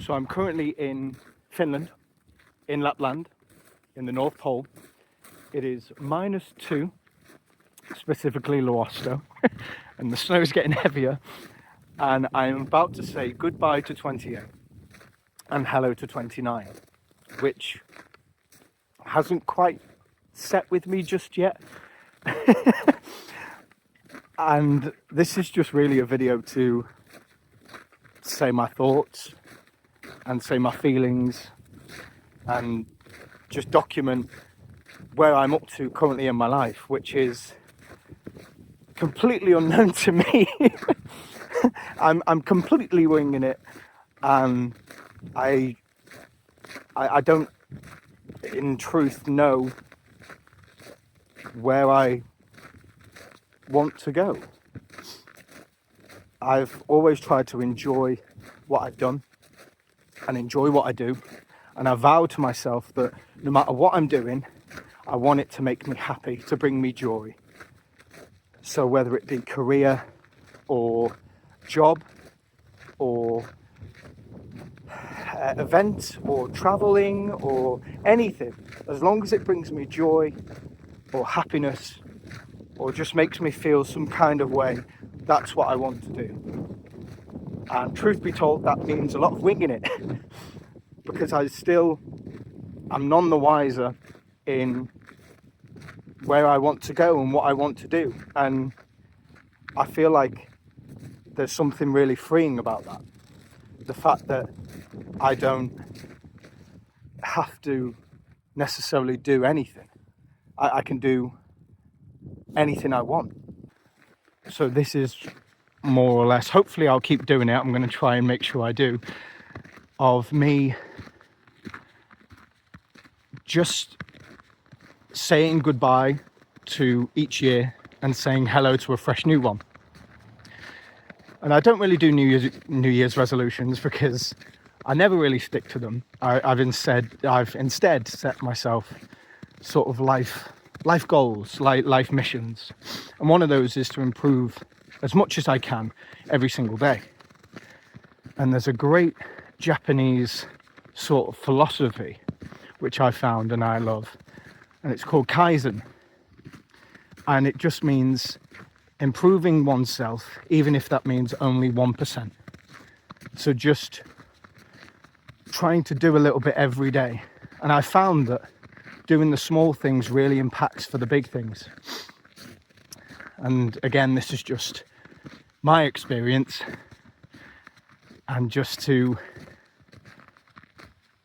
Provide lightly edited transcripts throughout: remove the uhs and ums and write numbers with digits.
So I'm currently in Finland, in Lapland, in the North Pole. It is -2, specifically Luosto, and the snow is getting heavier. And I'm about to say goodbye to 28 and hello to 29, which hasn't quite set with me just yet. And this is just really a video to say my thoughts and say my feelings and just document where I'm up to currently in my life, which is completely unknown to me. I'm completely winging it, and I don't in truth know where I want to go. I've always tried to enjoy what I've done and enjoy what I do, and I vow to myself that no matter what I'm doing, I want it to make me happy, to bring me joy. So whether it be career or job or event or traveling or anything, as long as it brings me joy or happiness or just makes me feel some kind of way, that's what I want to do. And truth be told, that means a lot of winging it because I'm none the wiser in where I want to go and what I want to do. And I feel like there's something really freeing about that. The fact that I don't have to necessarily do anything. I can do anything I want. So this is more or less, hopefully I'll keep doing it, I'm going to try and make sure I do, of me just saying goodbye to each year and saying hello to a fresh new one. And I don't really do New Year's resolutions because I never really stick to them. I've instead set myself sort of life goals, life missions. And one of those is to improve as much as I can every single day. And there's a great Japanese sort of philosophy which I found and I love, and it's called Kaizen. And it just means improving oneself, even if that means only 1%. So just trying to do a little bit every day. And I found that doing the small things really impacts for the big things. And again, this is just my experience, and just to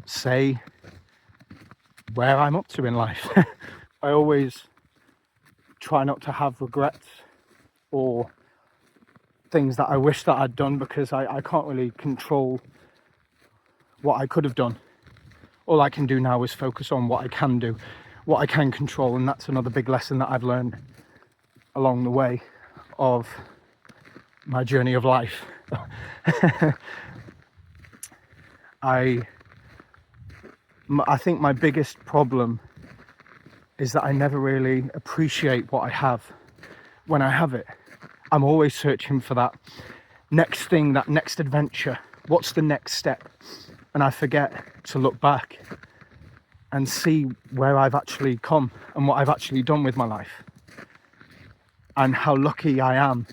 say where I'm up to in life. I always try not to have regrets or things that I wish that I'd done, because I can't really control what I could have done. All I can do now is focus on what I can do, what I can control, and that's another big lesson that I've learned along the way of my journey of life. I think my biggest problem is that I never really appreciate what I have when I have it. I'm always searching for that next thing, that next adventure. What's the next step? And I forget to look back and see where I've actually come and what I've actually done with my life, and how lucky I am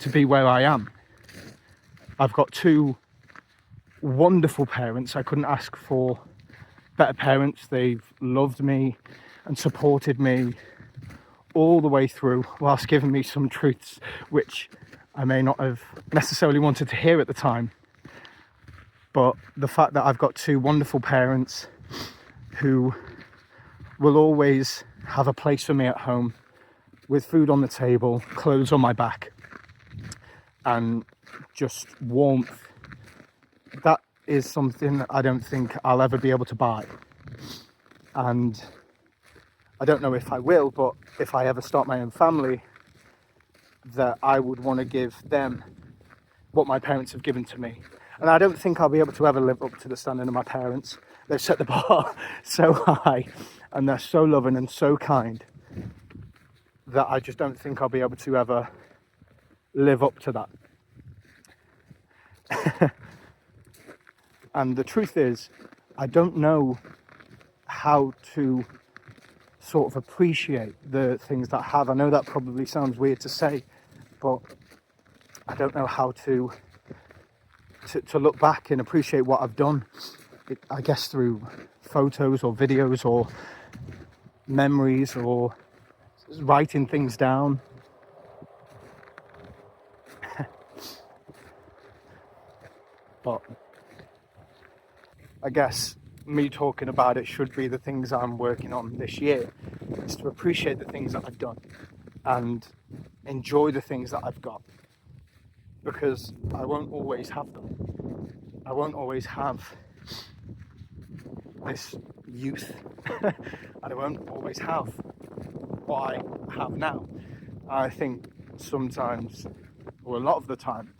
to be where I am. I've got 2 wonderful parents. I couldn't ask for better parents. They've loved me and supported me all the way through, whilst giving me some truths which I may not have necessarily wanted to hear at the time. But the fact that I've got 2 wonderful parents who will always have a place for me at home, with food on the table, clothes on my back, and just warmth, that is something that I don't think I'll ever be able to buy. And I don't know if I will, but if I ever start my own family, that I would want to give them what my parents have given to me. And I don't think I'll be able to ever live up to the standard of my parents. They've set the bar so high, and they're so loving and so kind, that I just don't think I'll be able to ever live up to that. And the truth is, I don't know how to sort of appreciate the things that I have. I know that probably sounds weird to say, but I don't know how to look back and appreciate what I've done. I guess through photos or videos or memories or writing things down. But I guess me talking about it should be the things I'm working on this year, is to appreciate the things that I've done and enjoy the things that I've got, because I won't always have them. I won't always have this youth and I won't always have what I have now. I think sometimes, or a lot of the time,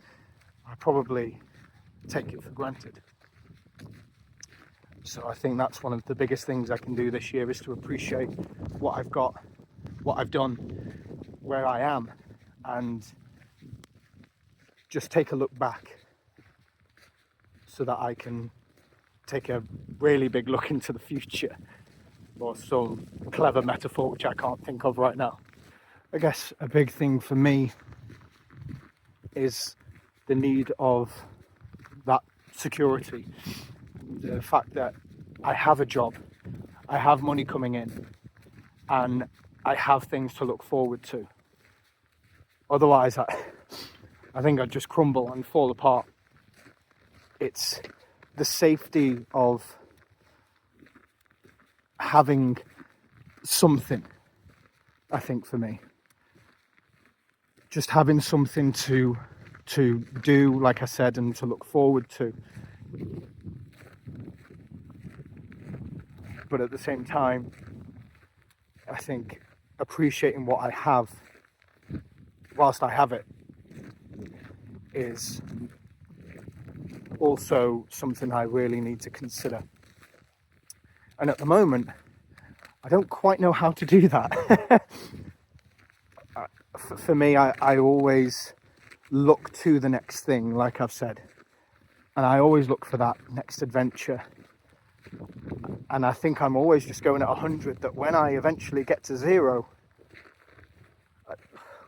I probably take it for granted. So I think that's one of the biggest things I can do this year, is to appreciate what I've got, what I've done, where I am, and just take a look back so that I can take a really big look into the future, or some clever metaphor which I can't think of right now. I guess a big thing for me is the need of that security. The fact that I have a job, I have money coming in, and I have things to look forward to. Otherwise, I think I'd just crumble and fall apart. It's the safety of having something, I think, for me. Just having something to do, like I said, and to look forward to. But at the same time, I think appreciating what I have whilst I have it is also something I really need to consider. And at the moment, I don't quite know how to do that. For me, I always look to the next thing, like I've said. And I always look for that next adventure. And I think I'm always just going at 100, that when I eventually get to 0,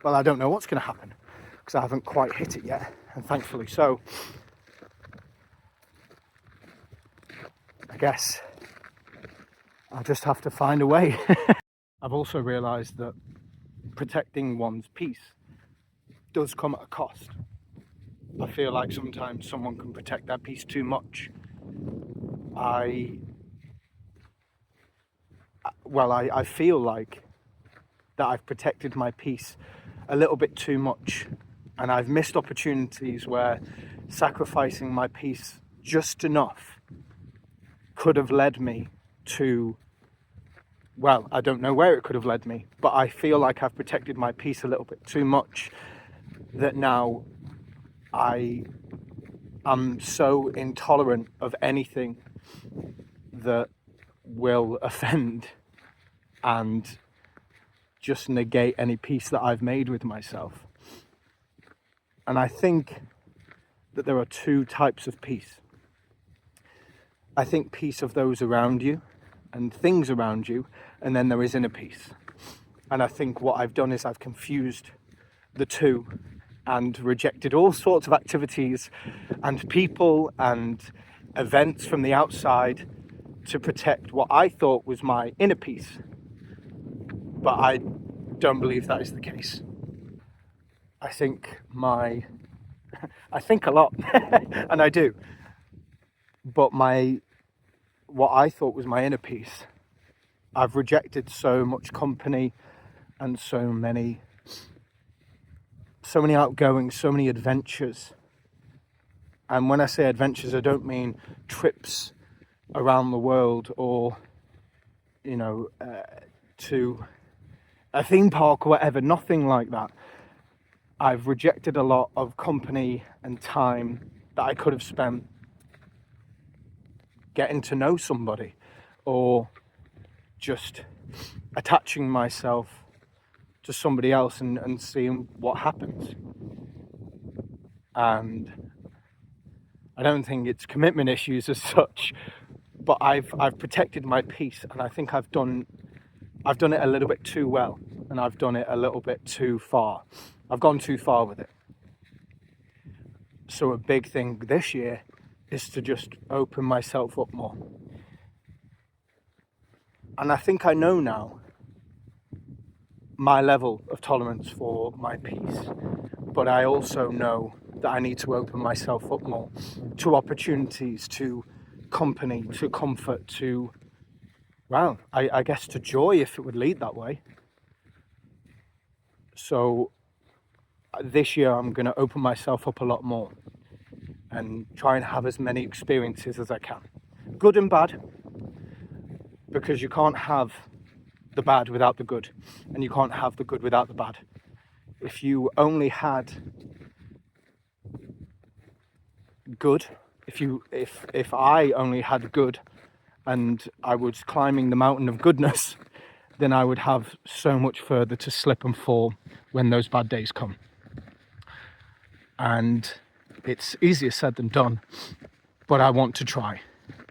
well, I don't know what's going to happen, because I haven't quite hit it yet, and thankfully so. I guess I'll just have to find a way. I've also realised that protecting one's peace does come at a cost. I feel like sometimes someone can protect their peace too much. I feel like that I've protected my peace a little bit too much, and I've missed opportunities where sacrificing my peace just enough could have led me to, well, I don't know where it could have led me, but I feel like I've protected my peace a little bit too much, that now I am so intolerant of anything that will offend and just negate any peace that I've made with myself. And I think that there are two types of peace. I think peace of those around you and things around you, and then there is inner peace. And I think what I've done is I've confused the two and rejected all sorts of activities and people and events from the outside to protect what I thought was my inner peace. But I don't believe that is the case. I think a lot, and I do. But what I thought was my inner peace, I've rejected so much company and so many outgoings, so many adventures. And when I say adventures, I don't mean trips around the world or, to a theme park or whatever, nothing like that. I've rejected a lot of company and time that I could have spent getting to know somebody, or just attaching myself to somebody else and seeing what happens. And I don't think it's commitment issues as such, but I've protected my peace, and I think I've done it a little bit too well, and I've done it a little bit too far. I've gone too far with it. So a big thing this year is to just open myself up more. And I think I know now my level of tolerance for my peace, but I also know that I need to open myself up more to opportunities, to company, to comfort, to, well, I guess to joy, if it would lead that way. So this year I'm going to open myself up a lot more and try and have as many experiences as I can, good and bad, because you can't have the bad without the good, and you can't have the good without the bad. If you only had good, if I only had good and I was climbing the mountain of goodness, then I would have so much further to slip and fall when those bad days come. And it's easier said than done, but I want to try,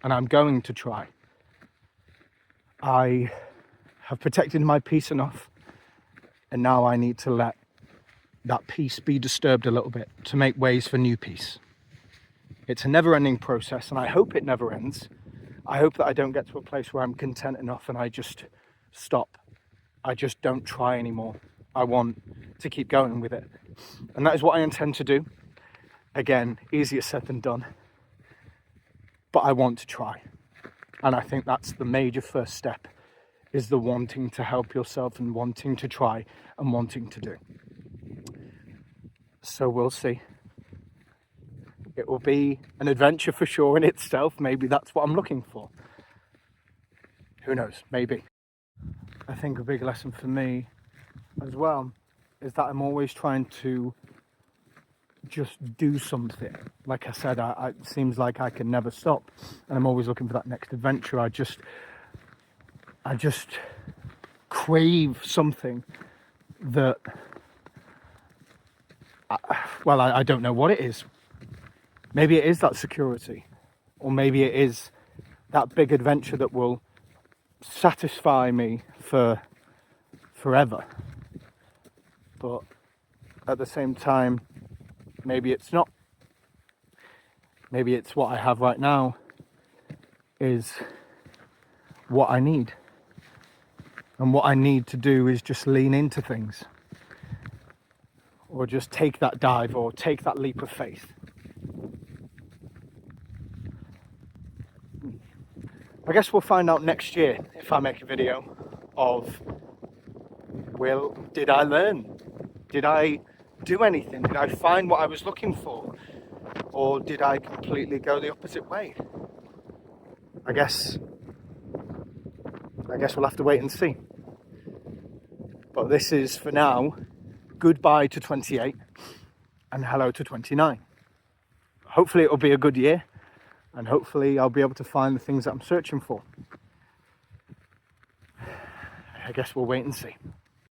and I'm going to try. I have protected my peace enough, and now I need to let that peace be disturbed a little bit to make ways for new peace. It's a never-ending process, and I hope it never ends. I hope that I don't get to a place where I'm content enough and I just stop. I just don't try anymore. I want to keep going with it, and that is what I intend to do. Again, easier said than done, but I want to try, and I think that's the major first step, is the wanting to help yourself and wanting to try and wanting to do. So we'll see. It will be an adventure for sure in itself. Maybe that's what I'm looking for. Who knows? Maybe. I think a big lesson for me as well is that I'm always trying to just do something. Like I said, it seems like I can never stop, and I'm always looking for that next adventure. I just crave something that, I don't know what it is. Maybe it is that security, or maybe it is that big adventure that will satisfy me for forever. But at the same time, maybe it's not. Maybe it's what I have right now is what I need. And what I need to do is just lean into things, or just take that dive, or take that leap of faith. I guess we'll find out next year if I make a video of, well, did I learn? Did I do anything? Did I find what I was looking for? Or did I completely go the opposite way? I guess we'll have to wait and see. But this is, for now, goodbye to 28 and hello to 29. Hopefully it'll be a good year, and hopefully I'll be able to find the things that I'm searching for. I guess we'll wait and see.